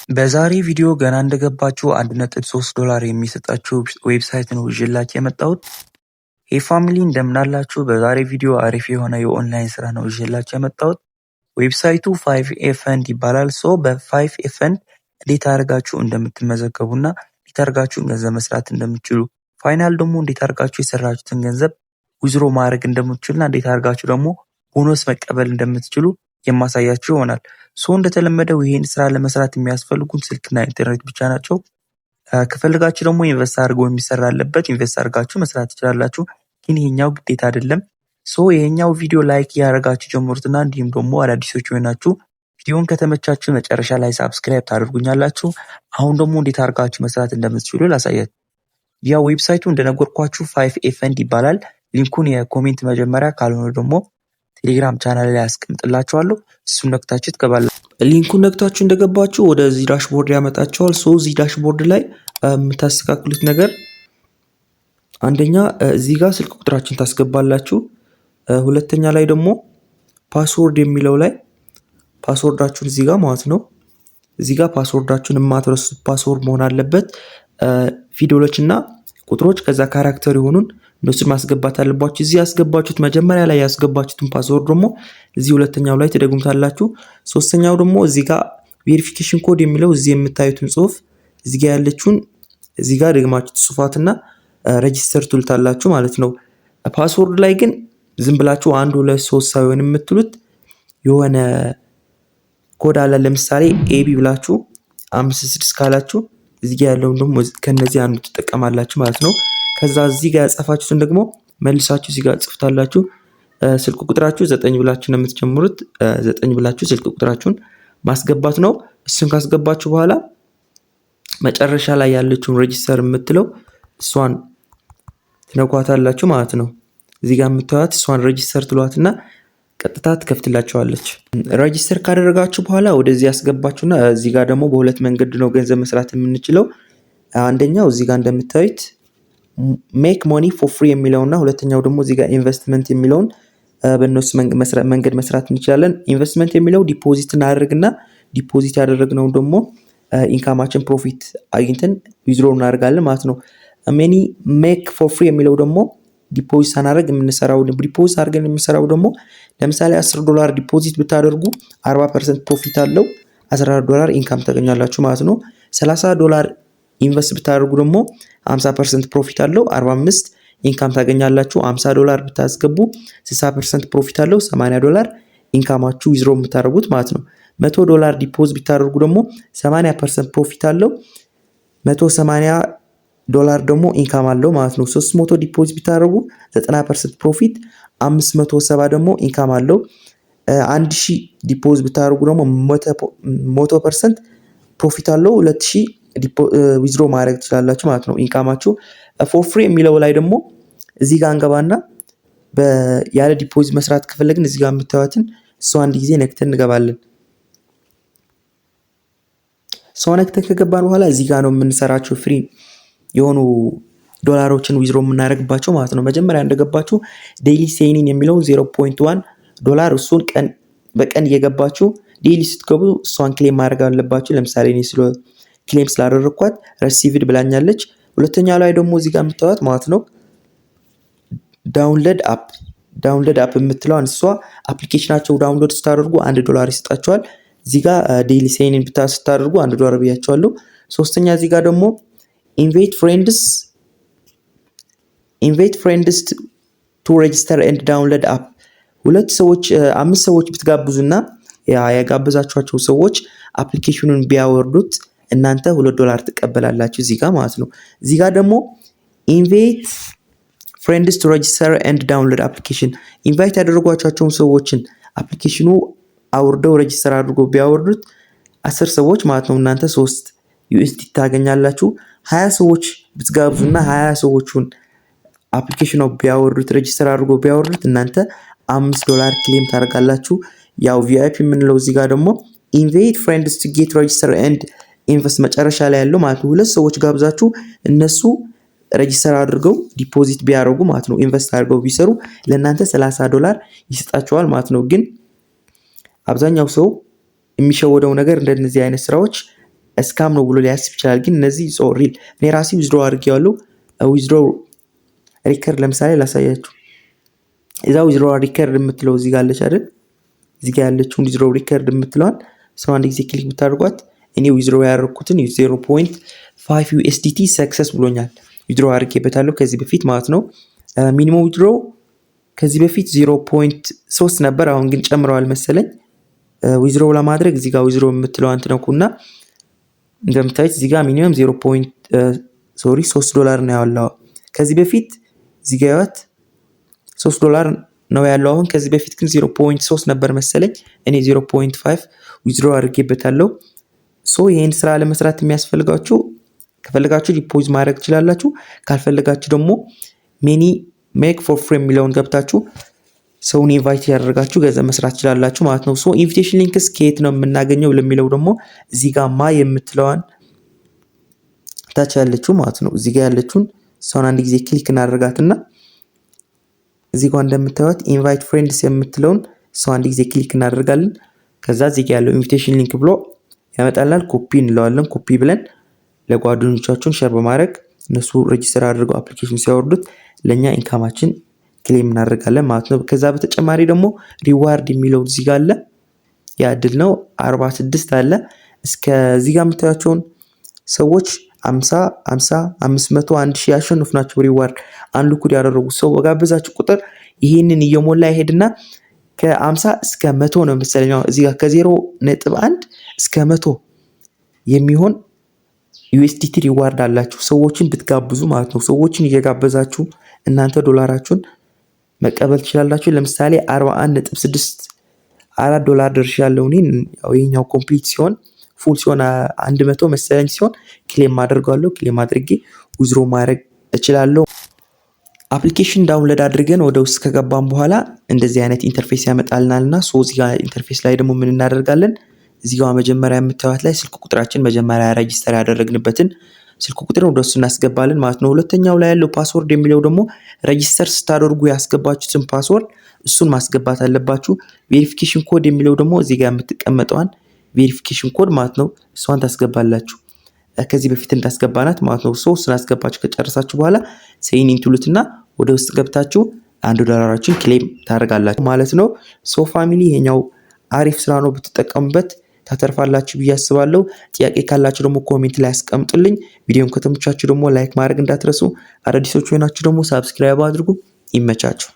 በዛሬ ቪዲዮ ገና እንደገባችሁ $1.3 የሚሰጣችሁ ዌብሳይት ነው ይዤላችሁ የመጣሁት። ሄይ ፋሚሊ እንደምናላችሁ። በዛሬ ቪዲዮ አሪፍ የሆነ የኦንላይን ስራ ነው ይዤላችሁ የመጣሁት። ዌብሳይቱ 5FND ይባላል። በ5FND እንዴት አድርጋችሁ እንደምትመዘገቡና እንዴት አድርጋችሁ ገንዘብ መስራት እንደምትችሉ፣ ፋይናል ደግሞ እንዴት አድርጋችሁ የሰራችሁትን ገንዘብ ዊዝድሮ ማድረግ እንደምትችሉና እንዴት አድርጋችሁ ደግሞ ቦነስ መቀበል እንደምትችሉ የማሳያችሁ ይሆናል። እንደተለመደው ይሄን ስራ ለመስራት የሚያስፈልጉን ስልክና ኢንተርኔት ብቻ ናቸው። ከፈልጋችሁ ደግሞ ኢንቨስት አድርገው የሚሰራ አለበት። ኢንቨስት አድርጋችሁ መስራት ትችላላችሁ፣ ግን ይሄኛው ግዴታ አይደለም። ይሄኛው ቪዲዮ ላይክ ያደርጋችሁ ጀምሩትና እንዲሁም ደግሞ አዳዲሶች ሆናችሁ ቪዲዮን ከተመቻችሁ መጨረሻ ላይ ሳብስክራይብ ታደርጉኛላችሁ። አሁን ደግሞ እንዴት አድርጋችሁ መስራት እንደምትችሉ ላሳያችሁ። ያው ዌብሳይቱ እንደነገርኳችሁ 5FND ይባላል። ሊንኩን የኮሜንት መጀመሪያ ካልሆነ ደግሞ ቴሌግራም ቻናል ላይ አስቀምጥላችኋለሁ። እሱን ነክታችሁ ትገባላችሁ። ሊንኩን ነክታችሁ እንደገባችሁ ወደዚህ ዳሽቦርድ ያመጣችኋል። እዚህ ዳሽቦርድ ላይ የምታስተካክሉት ነገር አንደኛ እዚህ ጋር ስልክ ቁጥራችሁን ታስገባላችሁ። ሁለተኛ ላይ ደግሞ ፓስወርድ የሚለው ላይ ፓስወርዳችሁን እዚህ ጋር ማለት ነው። እዚህ ጋር ፓስወርዳችሁን የማትረሱት ፓስወርድ መሆን አለበት። ፊደሎችና ቁጥሮች ከዛ ካራክተር የሆኑን እነሱን ማስገባት አለባችሁ። እዚህ ያስገባችሁት መጀመሪያ ላይ ያስገባችሁትን ፓስወርድ ደግሞ እዚህ ሁለተኛው ላይ ትደግሙታላችሁ። ሶስተኛው ደግሞ እዚህ ጋር ቬሪፊኬሽን ኮድ የሚለው እዚህ የምታዩትን ጽሁፍ እዚህ ጋር ያለችውን እዚህ ጋር ደግማችሁ ጽፏትና ሬጂስተር ትሉታላችሁ ማለት ነው። ፓስወርድ ላይ ግን ዝም ብላችሁ 1 2 3 ሳይሆን የምትሉት የሆነ ኮድ አለ። ለምሳሌ ኤቢ ብላችሁ 5 6 ካላችሁ እዚህ ጋር ያለውን ደግሞ ከነዚህ አንዱ ትጠቀማላችሁ ማለት ነው። ከዛ እዚህ ጋር ያጻፋችሁትን ደግሞ መልሳችሁ እዚህ ጋር ጽፉታላችሁ። ስልክ ቁጥራችሁ 9 ብላችሁ ነው የምትጀምሩት። 9 ብላችሁ ስልክ ቁጥራችሁን ማስገባት ነው። እሱን ካስገባችሁ በኋላ መጨረሻ ላይ ያለችውን ሬጂስተር የምትለው እሷን ትነኳታላችሁ ማለት ነው። እዚህ ጋር የምታዩት እሷን ሬጂስተር ትሏትና ቀጥታ ትከፍትላችኋለች። ሬጂስተር ካደረጋችሁ በኋላ ወደዚህ ያስገባችሁና እዚህ ጋር ደግሞ በሁለት መንገድ ነው ገንዘብ መስራት የምንችለው። አንደኛው እዚህ ጋር እንደምታዩት ሜክ ሞኒ ፎር ፍሪ የሚለውና ሁለተኛው ደግሞ እዚህ ጋር ኢንቨስትመንት የሚለውን በእነሱ መንገድ መስራት እንችላለን። ኢንቨስትመንት የሚለው ዲፖዚት እናደርግና ዲፖዚት ያደረግነው ደግሞ ኢንካማችን ፕሮፊት አግኝተን ዊዝድሮ እናደርጋለን ማለት ነው። ሜክ ፎር ፍሪ የሚለው ደግሞ ዲፖዚት ሳናደርግ የምንሰራው ዲፖዚት አድርገን የምንሰራው ደግሞ ለምሳሌ $10 ዲፖዚት ብታደርጉ 40% ፕሮፊት አለው፣ $14 ኢንካም ታገኛላችሁ ማለት ነው። $30 ኢንቨስት ብታደርጉ ደግሞ 50% ፕሮፊት አለው፣ 45 ኢንካም ታገኛላችሁ። $50 ብታስገቡ 60% ፕሮፊት አለው፣ $80 ኢንካማችሁ ዊዝድሮ የምታደርጉት ማለት ነው። $100 ዲፖዚት ብታደርጉ ደግሞ 80% ፕሮፊት አለው፣ $180 ደግሞ ኢንካም አለው ማለት ነው። 300 ዲፖዚት ቢታረጉ 90% ፕሮፊት፣ 570 ደግሞ ኢንካም አለው። 1000 ዲፖዚት ቢታረጉ ደግሞ 100% ፕሮፊት አለው። 2000 ዊዝድሮ ማድረግ ትችላላችሁ ማለት ነው። ኢንካማችሁ ፎር ፍሪ የሚለው ላይ ደግሞ እዚህ ጋር እንገባና ያለ ዲፖዚት መስራት ከፈለግን እዚህ ጋር የምታዩትን እሷ አንድ ጊዜ ነክተን እንገባለን። እሷ ነክተን ከገባን በኋላ እዚህ ጋር ነው የምንሰራቸው ፍሪ የሆኑ ዶላሮችን ዊዝድሮ የምናደርግባቸው ማለት ነው። መጀመሪያ እንደገባችሁ ዴይሊ ሴይኒን የሚለው $0.1 እሱን በቀን እየገባችሁ ዴይሊ ስትገቡ እሷን ክሌም ማድረግ አለባችሁ። ለምሳሌ እኔ ክሌም ስላደረግኳት ሪሲቭድ ብላኛለች። ሁለተኛው ላይ ደግሞ እዚህ ጋር የምታዩት ማለት ነው ዳውንሎድ አፕ የምትለዋን እሷ አፕሊኬሽናቸው ዳውንሎድ ስታደርጉ $1 ይሰጣችኋል። እዚህ ጋር ዴይሊ ሴይኒን ስታደርጉ $1 ብያቸዋለሁ። ሶስተኛ እዚህ ጋር ደግሞ invite friends to register and download app 5 ሰዎች ብትጋብዙና ያጋበዛችኋቸው ሰዎች አፕሊኬሽኑን ቢያወርዱት እናንተ $2 ትቀበላላችሁ እዚህ ጋር ማለት ነው። እዚህ ጋር ደግሞ invite friends to register and download application ኢንቫይት ያደረጓቸውን ሰዎችን አፕሊኬሽኑ አውርደው ሬጂስተር አድርገው ቢያወርዱት 10 ሰዎች ማለት ነው እናንተ 3 USD ታገኛላችሁ። 20 ሰዎች ብትጋብዙና 20 ሰዎችን አፕሊኬሽኑ ቢያወርዱት ሬጂስተር አድርጎ ቢያወርዱት እናንተ $5 ክሌም ታደርጋላችሁ። ያው VIP የምንለው እዚህ ጋር ደግሞ invite friends to get register and invest መጨረሻ ላይ ያለው ማለት ነው። 2 ሰዎች ጋብዛችሁ እነሱ ሬጂስተር አድርገው ዲፖዚት ቢያደርጉ ማለት ነው ኢንቨስት አድርገው ቢሰሩ ለእናንተ $30 ይሰጣቸዋል ማለት ነው። ግን አብዛኛው ሰው የሚሸወደው ነገር እንደነዚህ አይነት ስራዎች ስካም ነው ብሎ ሊያስብ ይችላል። ግን እነዚህ ሪል እኔ ራሴ ዊዝድሮ አድርጌዋለሁ። ዊዝድሮ ሪከርድ ለምሳሌ ላሳያችሁ። እዛ ዊዝድሮ ሪከርድ የምትለው እዚህ ጋር አለች አይደል? እዚህ ጋር ያለችውን ዊዝድሮ ሪከርድ የምትለዋን ሰው አንድ ጊዜ ክሊክ ብታደርጓት እኔ ዊዝድሮ ያደረኩትን 0.5 USDT ሰክሰስ ብሎኛል። ዊዝድሮ አድርጌበታለሁ ከዚህ በፊት ማለት ነው። ሚኒመም ዊዝድሮ ከዚህ በፊት 0.3 ነበር፣ አሁን ግን ጨምረዋል መሰለኝ። ዊዝድሮ ለማድረግ እዚህ ጋር ዊዝድሮ የምትለዋን ትነኩና እንደምታዩት እዚህ ጋር ሚኒመም $3 ነው ያለው። ከዚህ በፊት እዚህ ጋር ያዩት $3 ነው ያለው። አሁን ከዚህ በፊት ግን 0.3 ነበር መሰለኝ። እኔ 0.5 ዊዝድሮ አድርጌበታለሁ። ይሄን ስራ ለመስራት የሚያስፈልጋችሁ ከፈለጋችሁ ዲፖዚት ማድረግ ትችላላችሁ። ካልፈለጋችሁ ደግሞ ሜክ ፎር ፍሪ የሚለውን ገብታችሁ ሰውን ኢንቫይት ያደርጋችሁ ገንዘብ መስራት ትችላላችሁ ማለት ነው። ኢንቪቴሽን ሊንክስ ከየት ነው የምናገኘው ለሚለው ደግሞ እዚህ ጋር የምትለዋን ታች ያለችው ማለት ነው። እዚህ ጋር ያለችውን ሰውን አንድ ጊዜ ክሊክ እናደርጋትና እዚህ ጋር እንደምታዩት ኢንቫይት ፍሬንድስ የምትለውን ሰው አንድ ጊዜ ክሊክ እናደርጋለን። ከዛ እዚህ ጋር ያለው ኢንቪቴሽን ሊንክ ብሎ ያመጣልናል። ኮፒ እንለዋለን። ኮፒ ብለን ለጓደኞቻችን ሼር በማድረግ እነሱ ሬጂስተር አድርገው አፕሊኬሽን ሲያወርዱት ለኛ ኢንካማችን ክሌም እናደርጋለን ማለት ነው። ከዛ በተጨማሪ ደግሞ ሪዋርድ የሚለው እዚህ ጋር አለ። ያ እድል ነው 46 አለ። እስከዚህ ጋር የምታያቸውን ሰዎች 50 50 500 1000 ያሸንፉ ናቸው። ሪዋርድ አንድ ኩድ ያደረጉ ሰው በጋበዛችሁ ቁጥር ይሄንን እየሞላ ይሄድና ከ50 እስከ 100 ነው መሰለኝ። እዚህ ጋር ከ0.1 እስከ 100 የሚሆን USDT ሪዋርድ አላችሁ ሰዎችን ብትጋብዙ ማለት ነው። ሰዎችን እየጋበዛችሁ እናንተ ዶላራችሁን መቀበል ትችላላችሁ። ለምሳሌ 41.64 ዶላር ደርሻለሁ እኔ። ይሄኛው ኮምፕሊት ሲሆን ፉል ሲሆን 100 መሰለኝ ሲሆን ክሌም አድርጋለሁ። ክሌም አድርጌ ዊዝድሮ ማድረግ እችላለሁ። አፕሊኬሽን ዳውንሎድ አድርገን ወደ ውስጥ ከገባን በኋላ እንደዚህ አይነት ኢንተርፌስ ያመጣልናልና እዚህ ጋር ኢንተርፌስ ላይ ደግሞ ምን እናደርጋለን? እዚህ ጋር መጀመሪያ የምታዩት ላይ ስልክ ቁጥራችን መጀመሪያ ሬጂስተር ያደረግንበትን ስልክ ቁጥር ወደ እሱ እናስገባለን ማለት ነው። ሁለተኛው ላይ ያለው ፓስወርድ የሚለው ደግሞ ሬጂስተር ስታደርጉ ያስገባችሁትን ፓስወርድ እሱን ማስገባት አለባችሁ። ቬሪፊኬሽን ኮድ የሚለው ደግሞ እዚህ ጋር የምትቀመጠዋን ቬሪፊኬሽን ኮድ ማለት ነው እሷን ታስገባላችሁ ከዚህ በፊት እንዳስገባናት ማለት ነው። እሱን አስገባችሁ ከጨረሳችሁ በኋላ ሴይን ኢንቱሉትና ወደ ውስጥ ገብታችሁ $1 ክሌም ታደርጋላችሁ ማለት ነው። ፋሚሊ ይሄኛው አሪፍ ስራ ነው፣ ብትጠቀሙበት ታተርፋላችሁ ብዬ አስባለሁ። ጥያቄ ካላችሁ ደግሞ ኮሜንት ላይ አስቀምጡልኝ። ቪዲዮን ከተመቻችሁ ደግሞ ላይክ ማድረግ እንዳትረሱ። አዳዲሶች ሆናችሁ ደግሞ ሰብስክራይብ አድርጉ። ይመቻችሁ።